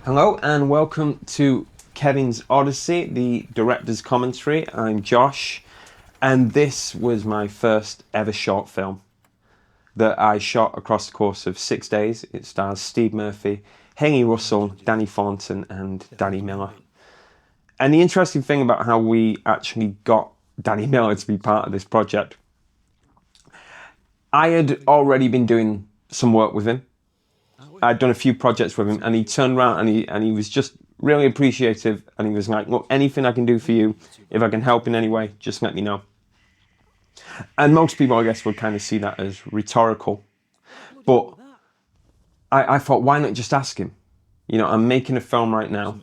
Hello and welcome to Kevin's Odyssey, the director's commentary. I'm Josh, and this was my first ever short film that I shot across the course of 6 days. It stars Steve Murphy, Haley Russell, Danny Thornton and Danny Miller. And the interesting thing about how we actually got Danny Miller to be part of this project, I had already been doing some work with him. I'd done a few projects with him, and he turned around and he was just really appreciative, and he was like, look, anything I can do for you, if I can help in any way, just let me know. And most people, I guess, would kind of see that as rhetorical. But I thought, why not just ask him? You know, I'm making a film right now.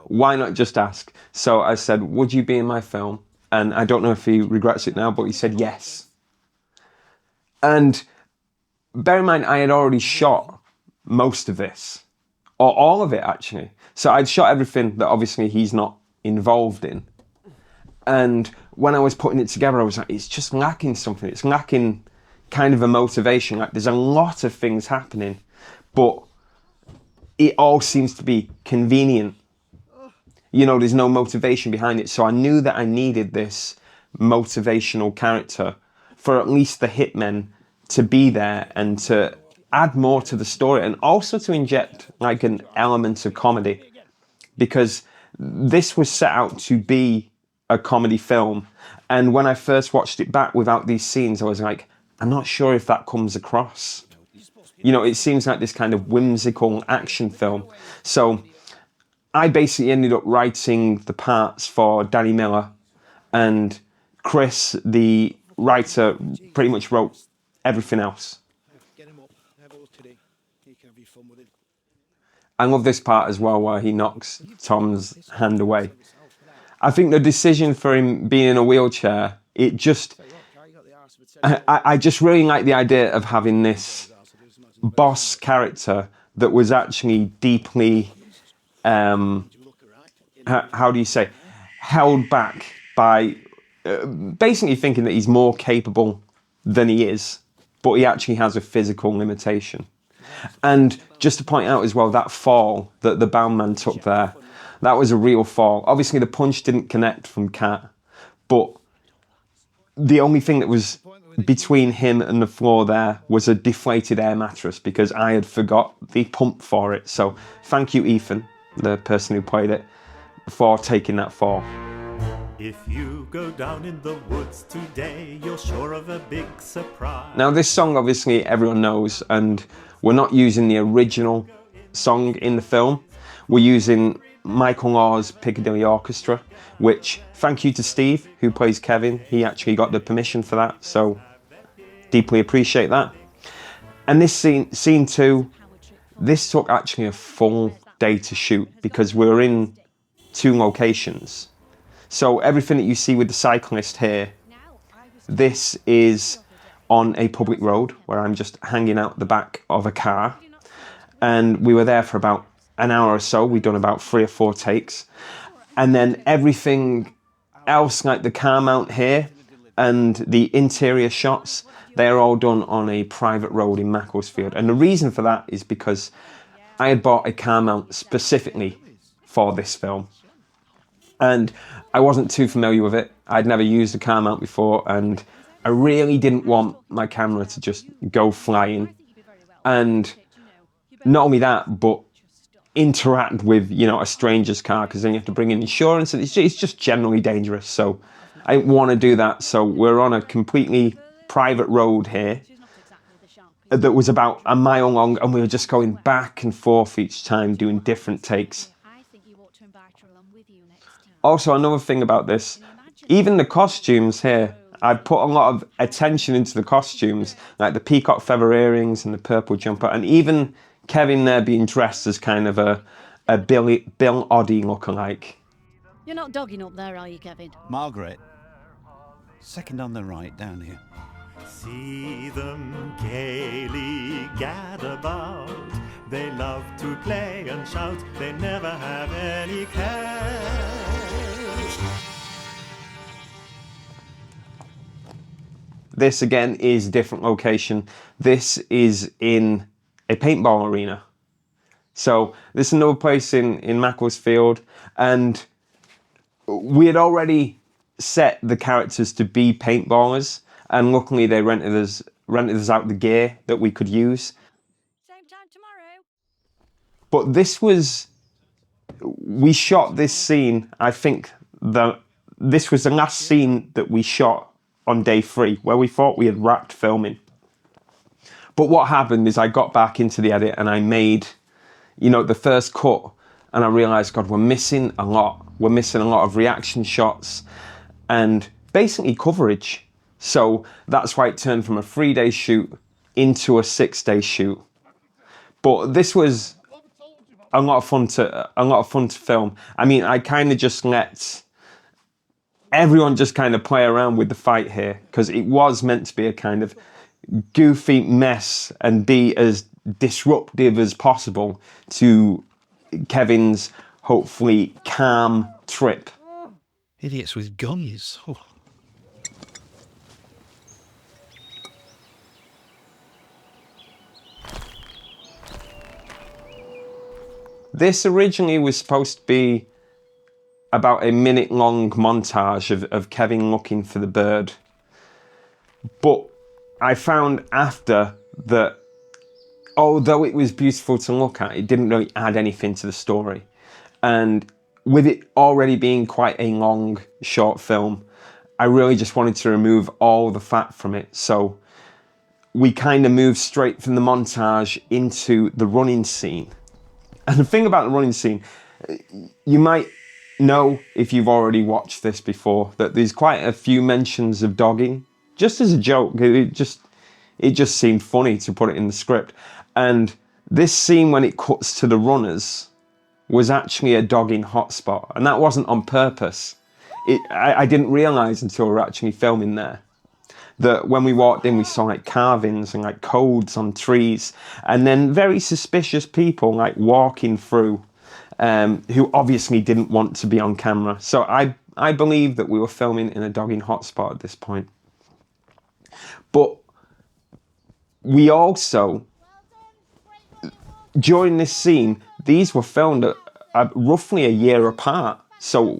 Why not just ask? So I said, would you be in my film? And I don't know if he regrets it now, but he said yes. And bear in mind, I had already shot most of this, or all of it actually. So I'd shot everything that obviously he's not involved in. And when I was putting it together, I was like, it's just lacking something. It's lacking kind of a motivation. Like there's a lot of things happening, but it all seems to be convenient. You know, there's no motivation behind it. So I knew that I needed this motivational character for at least the hitmen to be there and to add more to the story, and also to inject like an element of comedy, because this was set out to be a comedy film. And when I first watched it back without these scenes, I was like, I'm not sure if that comes across. You know, it seems like this kind of whimsical action film. So I basically ended up writing the parts for Danny Miller, and Chris, the writer, pretty much wrote everything else. I love this part as well, where he knocks Tom's hand away. I think the decision for him being in a wheelchair, it just, I just really like the idea of having this boss character that was actually deeply, how do you say, held back by basically thinking that he's more capable than he is, but he actually has a physical limitation. And just to point out as well, that fall that the boundman took there, that was a real fall. Obviously the punch didn't connect from Kat, but the only thing that was between him and the floor there was a deflated air mattress, because I had forgot the pump for it. So thank you, Ethan, the person who played it, for taking that fall. If you go down in the woods today, you're sure of a big surprise. Now this song obviously everyone knows, and we're not using the original song in the film. We're using Michael Law's Piccadilly Orchestra, which, thank you to Steve, who plays Kevin. He actually got the permission for that, so deeply appreciate that. And this scene 2, this took actually a full day to shoot, because we're in 2 locations. So everything that you see with the cyclist here, this is on a public road where I'm just hanging out the back of a car. And we were there for about an hour or so. We'd done about 3 or 4 takes. And then everything else, like the car mount here and the interior shots, they're all done on a private road in Macclesfield. And the reason for that is because I had bought a car mount specifically for this film. And I wasn't too familiar with it. I'd never used a car mount before, and I really didn't want my camera to just go flying. And not only that, but interact with, you know, a stranger's car, because then you have to bring in insurance, and it's just generally dangerous. So I didn't want to do that. So we're on a completely private road here that was about a mile long, and we were just going back and forth each time doing different takes. Also, another thing about this, even the costumes here, I put a lot of attention into the costumes, like the peacock feather earrings and the purple jumper, and even Kevin there being dressed as kind of a Bill Oddie lookalike. You're not dogging up there, are you, Kevin? Margaret, second on the right, down here. See them gaily gad about. They love to play and shout. They never have any cares. This again is a different location. This is in a paintball arena. So this is another place in Macclesfield, and we had already set the characters to be paintballers, and luckily they rented us out the gear that we could use. Same time tomorrow. But we shot this scene, I think that this was the last scene that we shot on day 3, where we thought we had wrapped filming. But what happened is I got back into the edit and I made, the first cut, and I realized, God, we're missing a lot. We're missing a lot of reaction shots and basically coverage. So that's why it turned from a 3-day shoot into a 6-day shoot. But this was a lot of fun to film. I mean, I kind of just let everyone just kind of play around with the fight here, because it was meant to be a kind of goofy mess and be as disruptive as possible to Kevin's hopefully calm trip. Idiots with guns. Oh. This originally was supposed to be about a minute-long montage of Kevin looking for the bird. But I found after that, although it was beautiful to look at, it didn't really add anything to the story. And with it already being quite a long, short film, I really just wanted to remove all the fat from it. So we kind of moved straight from the montage into the running scene. And the thing about the running scene, you might know if you've already watched this before, that there's quite a few mentions of dogging, just as a joke. It just seemed funny to put it in the script. And this scene, when it cuts to the runners, was actually a dogging hotspot, and that wasn't on purpose. I didn't realise until we were actually filming there that when we walked in, we saw like carvings and like codes on trees, and then very suspicious people like walking through, who obviously didn't want to be on camera. So I believe that we were filming in a dogging hotspot at this point. But we also, during this scene, these were filmed at roughly a year apart. So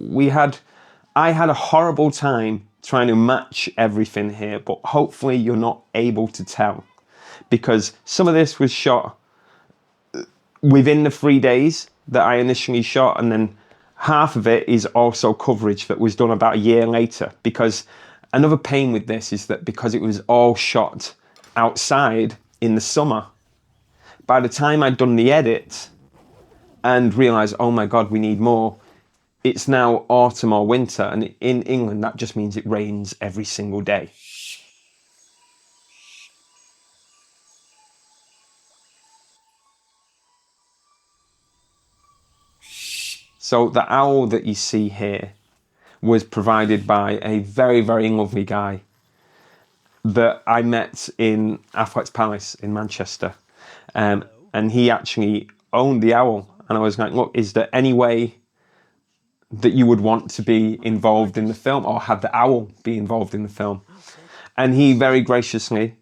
I had a horrible time trying to match everything here, but hopefully you're not able to tell, because some of this was shot within the 3 days that I initially shot, and then half of it is also coverage that was done about a year later. Because another pain with this is that because it was all shot outside in the summer, by the time I'd done the edit and realised, oh my God, we need more, it's now autumn or winter, and in England that just means it rains every single day. So the owl that you see here was provided by a very, very lovely guy that I met in Affleck's Palace in Manchester. And he actually owned the owl. And I was like, look, is there any way that you would want to be involved in the film, or have the owl be involved in the film? And he very graciously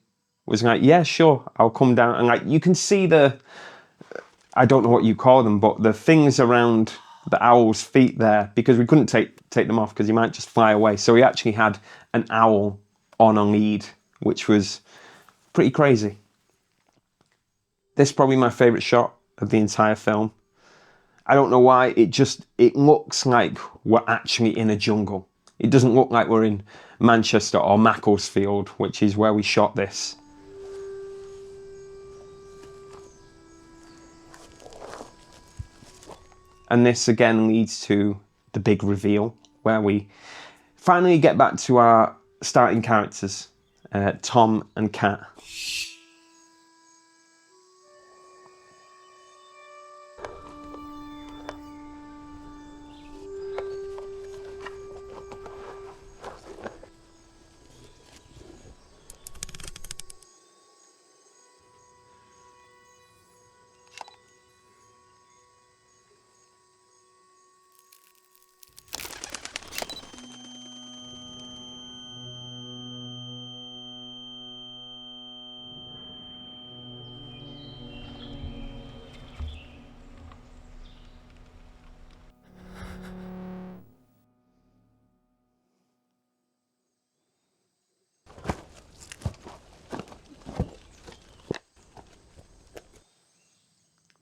was like, yeah, sure, I'll come down. And like, you can see I don't know what you call them, but the things around the owl's feet there, because we couldn't take them off because he might just fly away. So he actually had an owl on a lead, which was pretty crazy. This is probably my favourite shot of the entire film. I don't know why, it looks like we're actually in a jungle. It doesn't look like we're in Manchester or Macclesfield, which is where we shot this. And this again leads to the big reveal, where we finally get back to our starting characters, Tom and Kat.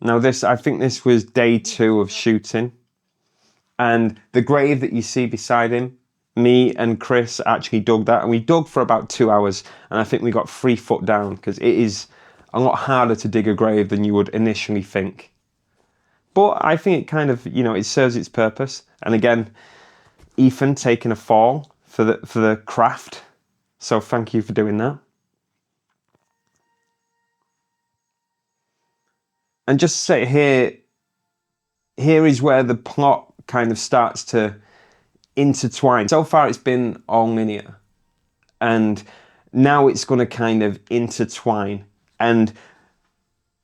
Now I think this was day 2 of shooting. And the grave that you see beside him, me and Chris actually dug that. And we dug for about 2 hours. And I think we got 3 foot down because it is a lot harder to dig a grave than you would initially think. But I think it kind of, it serves its purpose. And again, Ethan taking a fall for the craft. So thank you for doing that. And just say here is where the plot kind of starts to intertwine. So far it's been all linear, and now it's going to kind of intertwine. And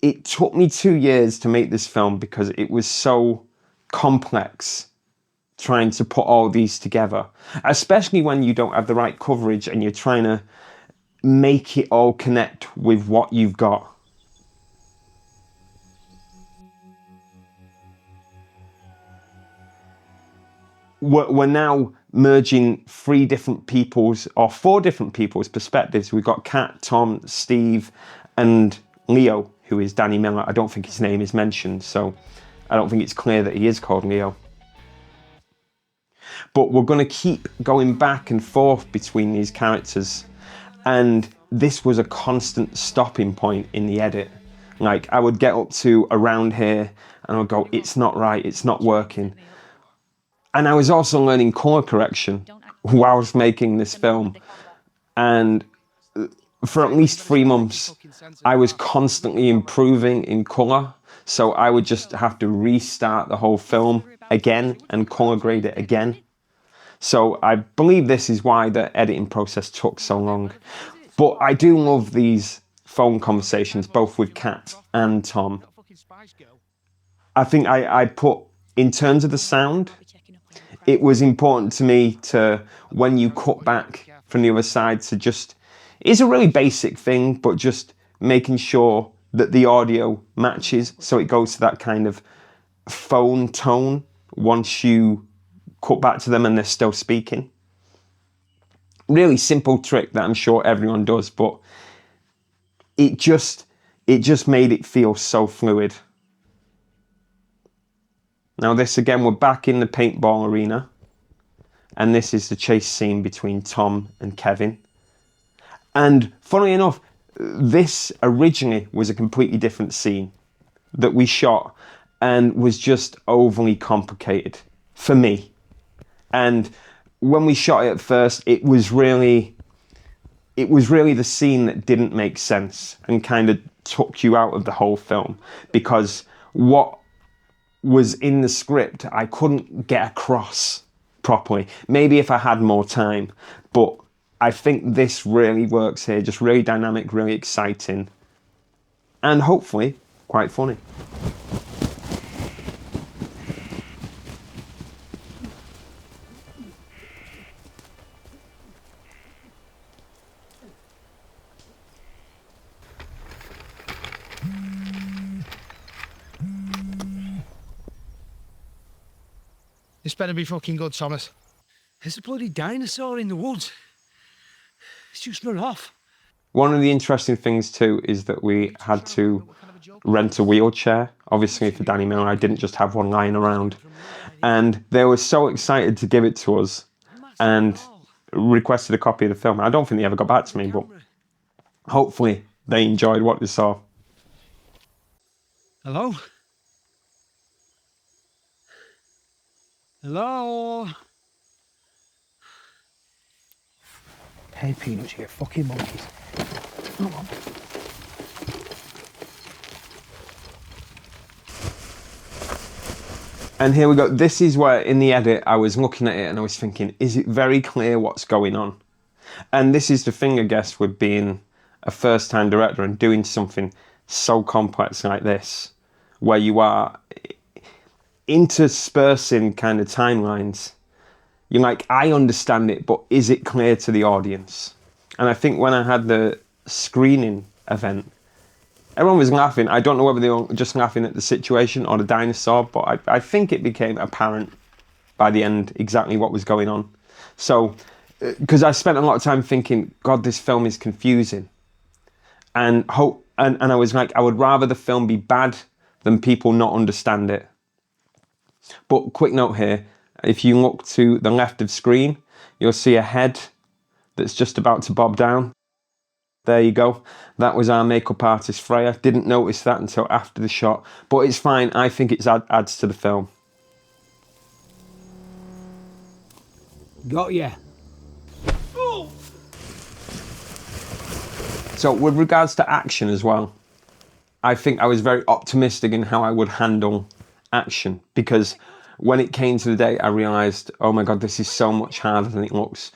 it took me 2 years to make this film because it was so complex trying to put all these together, especially when you don't have the right coverage and you're trying to make it all connect with what you've got. We're now merging 4 different people's perspectives. We've got Kat, Tom, Steve, and Leo, who is Danny Miller. I don't think his name is mentioned, so I don't think it's clear that he is called Leo. But we're going to keep going back and forth between these characters. And this was a constant stopping point in the edit. Like, I would get up to around here and I would go, it's not right, it's not working. And I was also learning colour correction whilst making this film. And for at least 3 months, I was constantly improving in colour. So I would just have to restart the whole film again and colour grade it again. So I believe this is why the editing process took so long. But I do love these phone conversations, both with Kat and Tom. I think I put, in terms of the sound, it was important to me to, when you cut back from the other side, to just, it's a really basic thing, but just making sure that the audio matches so it goes to that kind of phone tone once you cut back to them and they're still speaking. Really simple trick that I'm sure everyone does, but it just made it feel so fluid. Now this again, we're back in the paintball arena, and this is the chase scene between Tom and Kevin. And funnily enough, this originally was a completely different scene that we shot and was just overly complicated for me. And when we shot it at first, it was really the scene that didn't make sense and kind of took you out of the whole film, because what was in the script I couldn't get across properly. Maybe if I had more time, but I think this really works here, just really dynamic, really exciting, and hopefully quite funny. This better be fucking good, Thomas. There's a bloody dinosaur in the woods. It's just run off. One of the interesting things too is that we had to rent a wheelchair, obviously for Danny Miller. I didn't just have one lying around. And they were so excited to give it to us and requested a copy of the film. I don't think they ever got back to me, but hopefully they enjoyed what they saw. Hello? Hello? Hey, Peanuts, you fucking monkeys. Come on. And here we go. This is where in the edit I was looking at it and I was thinking, is it very clear what's going on? And this is the thing, I guess, with being a first-time director and doing something so complex like this, where you are interspersing kind of timelines. You're like, I understand it, but is it clear to the audience? And I think when I had the screening event, everyone was laughing. I don't know whether they were just laughing at the situation or the dinosaur, but I think it became apparent by the end exactly what was going on. So, because I spent a lot of time thinking, God, this film is confusing. And I was like, I would rather the film be bad than people not understand it. But quick note here, if you look to the left of screen, you'll see a head that's just about to bob down. There you go. That was our makeup artist, Freya. Didn't notice that until after the shot, but it's fine. I think it adds to the film. Got ya. So with regards to action as well, I think I was very optimistic in how I would handle action, because when it came to the day, I realised, oh my God, this is so much harder than it looks.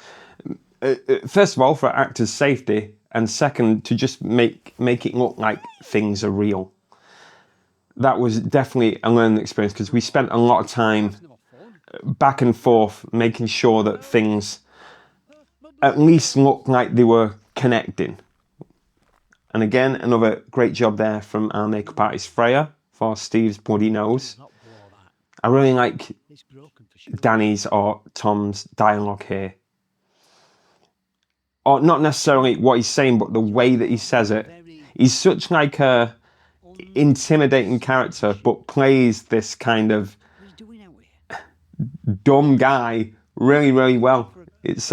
First of all, for actors' safety, and second, to just make it look like things are real. That was definitely a learning experience, because we spent a lot of time back and forth making sure that things at least looked like they were connecting. And again, another great job there from our makeup artist Freya for Steve's bloody nose. I really like Danny's or Tom's dialogue here. Or not necessarily what he's saying, but the way that he says it. He's such like a intimidating character, but plays this kind of dumb guy really, really well. It's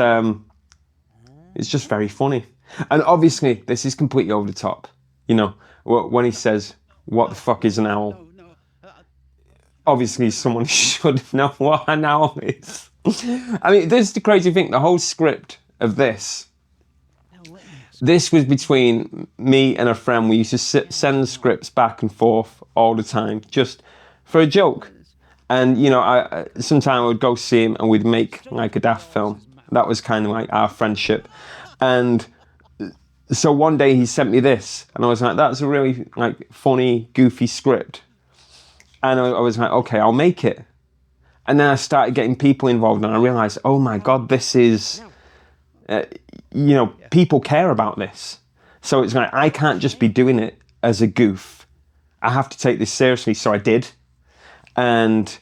just very funny. And obviously, this is completely over the top. You know, when he says, "What the fuck is an owl?" Obviously, someone should know what an owl is. I mean, this is the crazy thing. The whole script of this was between me and a friend. We used to send scripts back and forth all the time, just for a joke. And, you know, sometimes I would go see him and we'd make like a daft film. That was kind of like our friendship. And so one day he sent me this, and I was like, that's a really like funny, goofy script. And I was like, okay, I'll make it. And then I started getting people involved, and I realized, oh my God, this is, you know, people care about this. So it's like, I can't just be doing it as a goof. I have to take this seriously. So I did. And,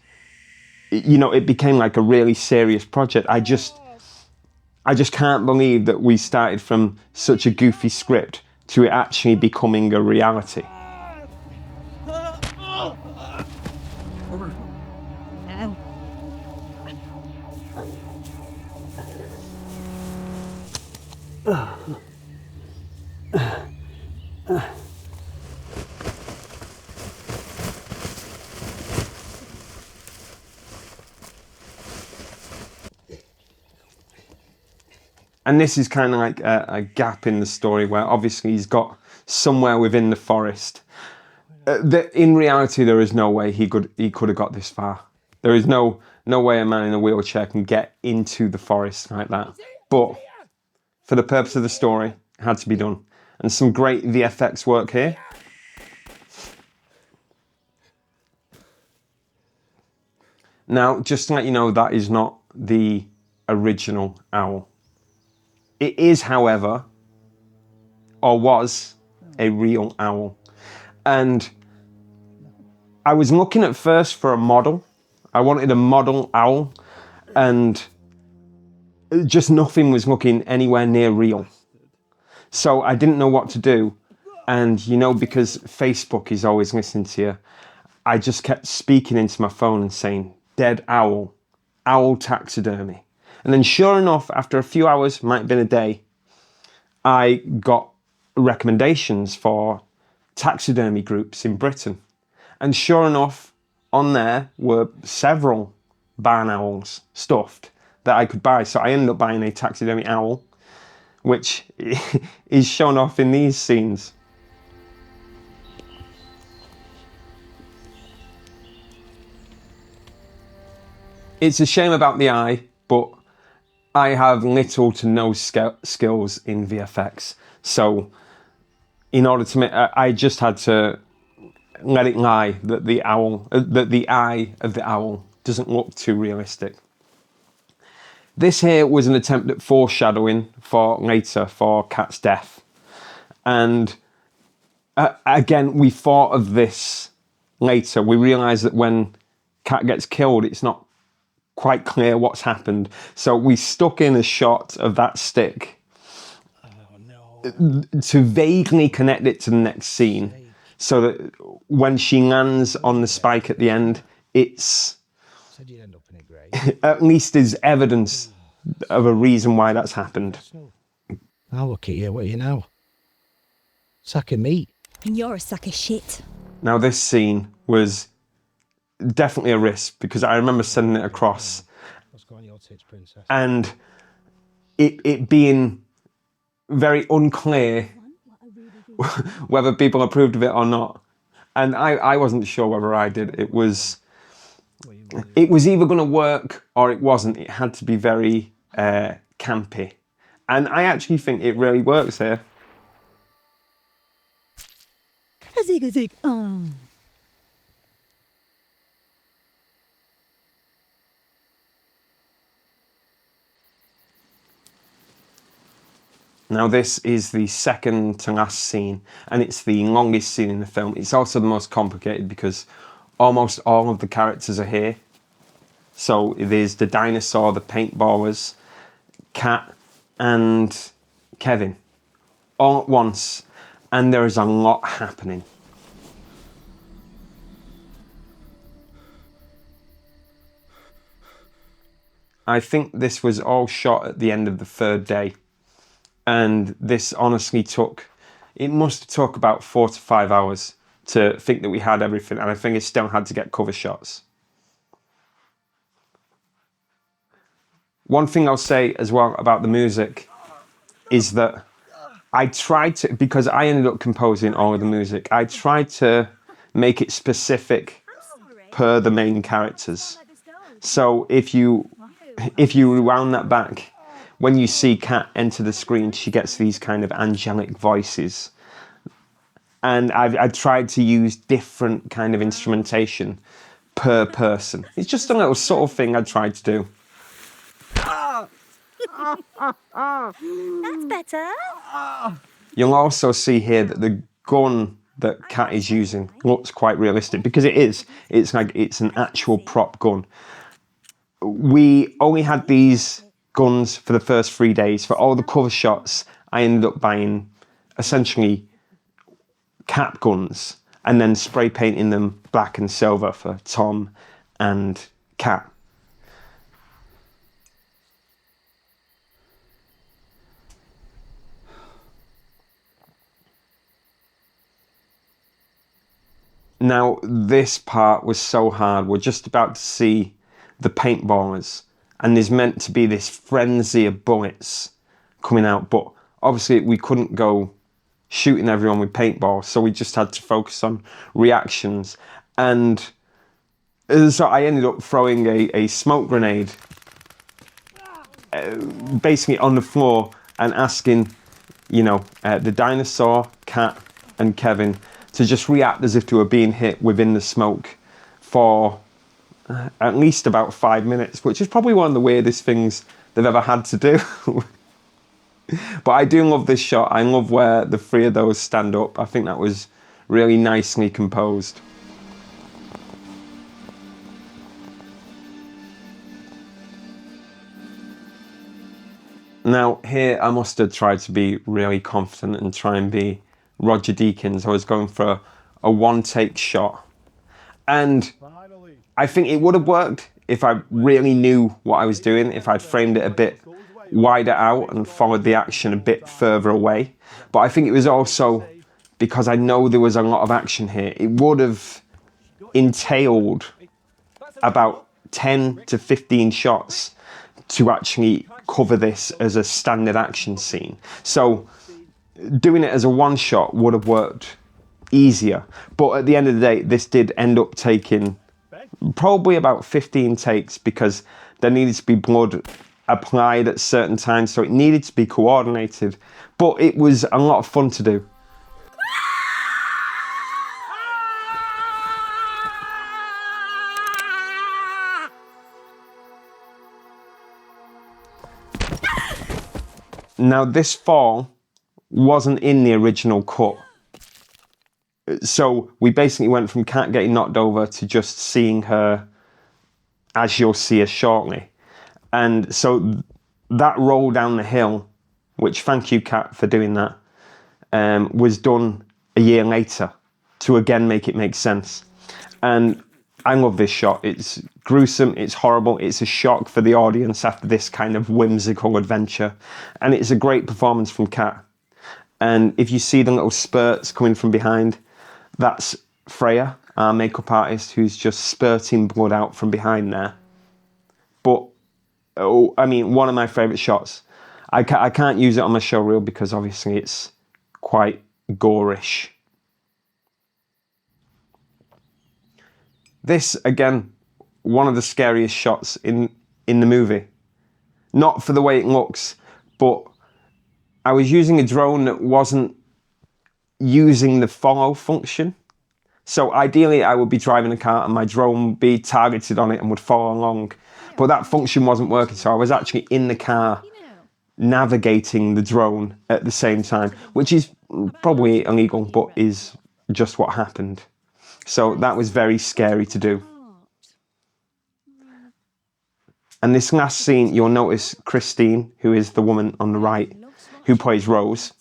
you know, it became like a really serious project. I just can't believe that we started from such a goofy script to it actually becoming a reality. And this is kind of like a gap in the story where obviously he's got somewhere within the forest. In reality, there is no way he could have got this far. There is no way a man in a wheelchair can get into the forest like that. But for the purpose of the story, it had to be done. And some great VFX work here. Now, just to let you know, that is not the original owl. It is, however, or was, a real owl. And I was looking at first for a model. I wanted a model owl, and just nothing was looking anywhere near real. So I didn't know what to do. And, you know, because Facebook is always listening to you, I just kept speaking into my phone and saying, dead owl, owl taxidermy. And then sure enough, after a few hours, might have been a day, I got recommendations for taxidermy groups in Britain. And sure enough, on there were several barn owls stuffed that I could buy. So I ended up buying a taxidermy owl, which is shown off in these scenes. It's a shame about the eye, but I have little to no skills in VFX. So in order to make, I just had to let it lie that the eye of the owl doesn't look too realistic. This here was an attempt at foreshadowing for later, for Kat's death. And again, we thought of this later. We realised that when Kat gets killed, it's not quite clear what's happened. So we stuck in a shot of that stick to vaguely connect it to the next scene. so that when she lands on the spike at the end, it's Said you'd end up in a grave. at least is evidence of a reason why that's happened. I'll look at you. What are you now? Sack of meat. And you're a sack of shit. Now, this scene was definitely a risk because I remember sending it across What's going on your tits, princess? and it being very unclear whether people approved of it or not. And I wasn't sure whether I did. It was either going to work or it wasn't. It had to be very campy. And I actually think it really works here. Now, this is the second to last scene, and it's the longest scene in the film. It's also the most complicated because almost all of the characters are here. So there's the dinosaur, the paintballers, Kat, and Kevin, all at once, and there is a lot happening. I think this was all shot at the end of the third day. And this honestly it must have took about 4 to 5 hours to think that we had everything. And I think it still had to get cover shots. One thing I'll say as well about the music is that I tried to, because I ended up composing all of the music, I tried to make it specific per the main characters. So if you rewound that back, when you see Kat enter the screen, she gets these kind of angelic voices. And I tried to use different kind of instrumentation per person. It's just a little subtle thing I tried to do. That's better. You'll also see here that the gun that Kat is using looks quite realistic because it is. It's like it's an actual prop gun. We only had these guns for the first 3 days. For all the cover shots, I ended up buying essentially cap guns and then spray painting them black and silver for Tom and Kat. Now, this part was so hard. We're just about to see the paintballers, and there's meant to be this frenzy of bullets coming out, but obviously we couldn't go shooting everyone with paintballs, so we just had to focus on reactions. And so I ended up throwing a smoke grenade basically on the floor and asking, the dinosaur, Kat, and Kevin to just react as if they were being hit within the smoke for at least about 5 minutes, which is probably one of the weirdest things they've ever had to do. But I do love this shot. I love where the three of those stand up. I think that was really nicely composed. Now, here I must have tried to be really confident and try and be Roger Deakins. I was going for a one-take shot. And I think it would have worked if I really knew what I was doing, if I'd framed it a bit wider out and followed the action a bit further away. But I think it was also because I know there was a lot of action here. It would have entailed about 10 to 15 shots to actually cover this as a standard action scene. So doing it as a one shot would have worked easier. But at the end of the day, this did end up taking probably about 15 takes because there needed to be blood applied at certain times, so it needed to be coordinated. But it was a lot of fun to do. Now, this fall wasn't in the original cut. So we basically went from Kat getting knocked over to just seeing her as you'll see her shortly. And so that roll down the hill, which thank you, Kat, for doing that, was done a year later to again make it make sense. And I love this shot. It's gruesome, it's horrible, it's a shock for the audience after this kind of whimsical adventure. And it's a great performance from Kat. And if you see the little spurts coming from behind, that's Freya, our makeup artist, who's just spurting blood out from behind there. But, oh, I mean, one of my favourite shots. I can't use it on my show reel because obviously it's quite gorish. This, again, one of the scariest shots in the movie. Not for the way it looks, but I was using a drone that wasn't using the follow function. So ideally I would be driving a car and my drone would be targeted on it and would follow along. But that function wasn't working, so I was actually in the car navigating the drone at the same time, which is probably illegal, but is just what happened. So that was very scary to do. And this last scene, you'll notice Christine, who is the woman on the right, who plays Rose,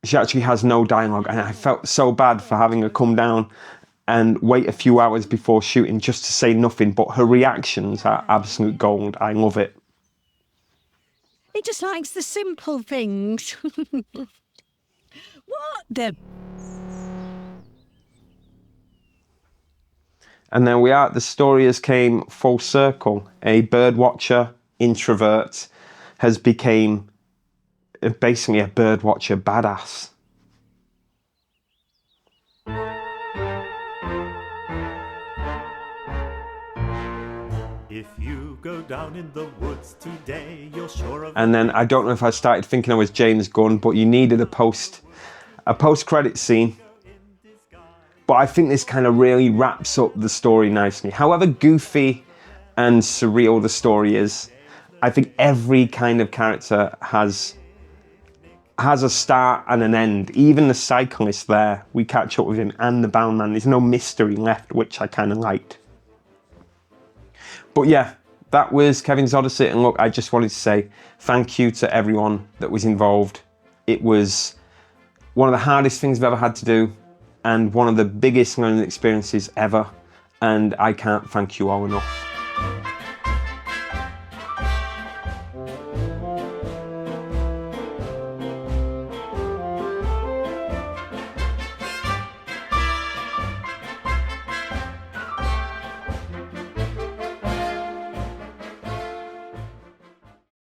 she actually has no dialogue, and I felt so bad for having her come down and wait a few hours before shooting just to say nothing, but her reactions are absolute gold. I love it. He just likes the simple things. What the... And then we are, the story has came full circle. A birdwatcher introvert has become basically a birdwatcher badass. If you go down in the woods today, you're sure of... And then I don't know if I started thinking I was James Gunn, but you needed a post-credit scene. But I think this kind of really wraps up the story nicely. However goofy and surreal the story is, I think every kind of character has a start and an end. Even the cyclist there, we catch up with him, and the boundman. There's no mystery left, which I kind of liked. But yeah, that was Kevin's Odyssey. And look, I just wanted to say thank you to everyone that was involved. It was one of the hardest things I've ever had to do, and one of the biggest learning experiences ever. And I can't thank you all enough.